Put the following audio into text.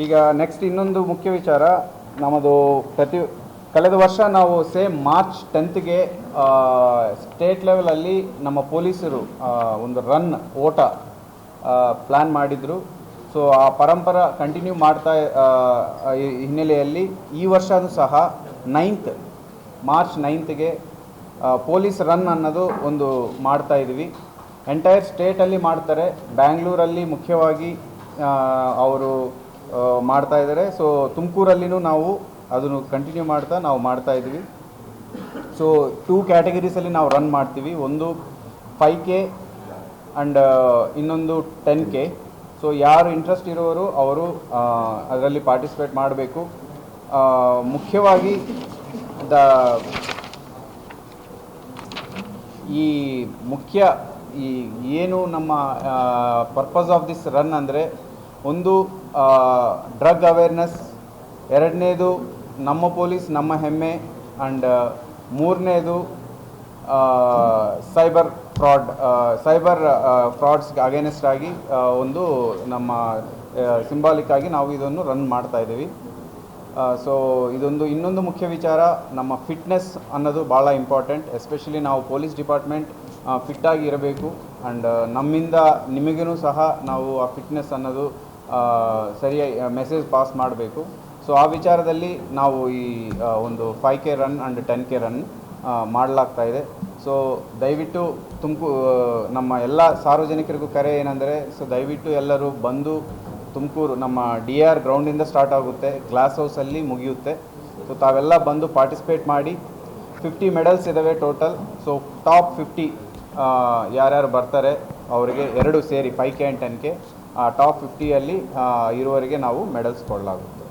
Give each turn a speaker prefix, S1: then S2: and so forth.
S1: ಈಗ ನೆಕ್ಸ್ಟ್ ಇನ್ನೊಂದು ಮುಖ್ಯ ವಿಚಾರ, ನಮ್ಮದು ಕಳೆದ ವರ್ಷ ನಾವು ಸೇಮ್ ಮಾರ್ಚ್ 10ಗೆ ಸ್ಟೇಟ್ ಲೆವೆಲಲ್ಲಿ ನಮ್ಮ ಪೊಲೀಸರು ಒಂದು ಓಟ ಪ್ಲ್ಯಾನ್ ಮಾಡಿದರು. ಸೊ ಆ ಪರಂಪರ ಕಂಟಿನ್ಯೂ ಮಾಡ್ತಾ ಹಿನ್ನೆಲೆಯಲ್ಲಿ ಈ ವರ್ಷವೂ ಸಹ ಮಾರ್ಚ್ 9ಗೆ ಪೊಲೀಸ್ ರನ್ ಅನ್ನೋದು ಒಂದು ಮಾಡ್ತಾ ಇದ್ವಿ. ಎಂಟೈರ್ ಸ್ಟೇಟಲ್ಲಿ ಮಾಡ್ತಾರೆ, ಬ್ಯಾಂಗ್ಳೂರಲ್ಲಿ ಮುಖ್ಯವಾಗಿ ಅವರು ಮಾಡ್ತಾ ಇದ್ದಾರೆ. ಸೊ ತುಮಕೂರಲ್ಲಿನೂ ನಾವು ಅದನ್ನು ಕಂಟಿನ್ಯೂ ಮಾಡ್ತಾ ಇದ್ವಿ. ಸೊ 2 ಕ್ಯಾಟಗರೀಸಲ್ಲಿ ನಾವು ರನ್ ಮಾಡ್ತೀವಿ, ಒಂದು 5K ಆ್ಯಂಡ್ ಇನ್ನೊಂದು 10K. ಸೊ ಯಾರು ಇಂಟ್ರೆಸ್ಟ್ ಇರೋರು ಅವರು ಅದರಲ್ಲಿ ಪಾರ್ಟಿಸಿಪೇಟ್ ಮಾಡಬೇಕು. ಮುಖ್ಯವಾಗಿ ಏನು ನಮ್ಮ ಪರ್ಪಸ್ ಆಫ್ ದಿಸ್ ರನ್ ಅಂದರೆ, ಒಂದು ಡ್ರಗ್ ಅವೇರ್ನೆಸ್, ಎರಡನೇದು ನಮ್ಮ ಪೊಲೀಸ್ ನಮ್ಮ ಹೆಮ್ಮೆ, ಆ್ಯಂಡ್ ಮೂರನೇದು ಸೈಬರ್ ಫ್ರಾಡ್ಸ್ಗೆ ಅಗೇನೆಸ್ಟ್ ಆಗಿ ಒಂದು ನಮ್ಮ ಸಿಂಬಾಲಿಕ್ ಆಗಿ ನಾವು ಇದನ್ನು ರನ್ ಮಾಡ್ತಾ ಇದ್ದೀವಿ. ಸೊ ಇನ್ನೊಂದು ಮುಖ್ಯ ವಿಚಾರ, ನಮ್ಮ ಫಿಟ್ನೆಸ್ ಅನ್ನೋದು ಭಾಳ ಇಂಪಾರ್ಟೆಂಟ್. ಎಸ್ಪೆಷಲಿ ನಾವು ಪೊಲೀಸ್ ಡಿಪಾರ್ಟ್ಮೆಂಟ್ ಫಿಟ್ಟಾಗಿ ಇರಬೇಕು, ಆ್ಯಂಡ್ ನಮ್ಮಿಂದ ನಿಮಗೂ ಸಹ ನಾವು ಆ ಫಿಟ್ನೆಸ್ ಅನ್ನೋದು ಸರಿಯಾಗಿ ಮೆಸೇಜ್ ಪಾಸ್ ಮಾಡಬೇಕು. ಸೊ ಆ ವಿಚಾರದಲ್ಲಿ ನಾವು ಈ ಒಂದು 5K run and 10K run ಮಾಡಲಾಗ್ತಾ ಇದೆ. ಸೊ ದಯವಿಟ್ಟು ನಮ್ಮ ಎಲ್ಲ ಸಾರ್ವಜನಿಕರಿಗೂ ಕರೆ ಏನಂದರೆ, ಸೊ ದಯವಿಟ್ಟು ಎಲ್ಲರೂ ಬಂದು ತುಮಕೂರು ನಮ್ಮ DR ಗ್ರೌಂಡಿಂದ ಸ್ಟಾರ್ಟ್ ಆಗುತ್ತೆ, ಗ್ಲಾಸ್ ಹೌಸಲ್ಲಿ ಮುಗಿಯುತ್ತೆ. ಸೊ ತಾವೆಲ್ಲ ಬಂದು ಪಾರ್ಟಿಸಿಪೇಟ್ ಮಾಡಿ. 50 ಮೆಡಲ್ಸ್ ಇದ್ದಾವೆ ಟೋಟಲ್. ಸೊ ಟಾಪ್ 50 ಯಾರ್ಯಾರು ಬರ್ತಾರೆ ಅವರಿಗೆ 2 ಸೇರಿ 5K ಆ್ಯಂಡ್ 10K ಟಾಪ್ 50ಯಲ್ಲಿ ಇರುವವರೆಗೆ ನಾವು ಮೆಡಲ್ಸ್ ಕೊಡಲಾಗುತ್ತೆ.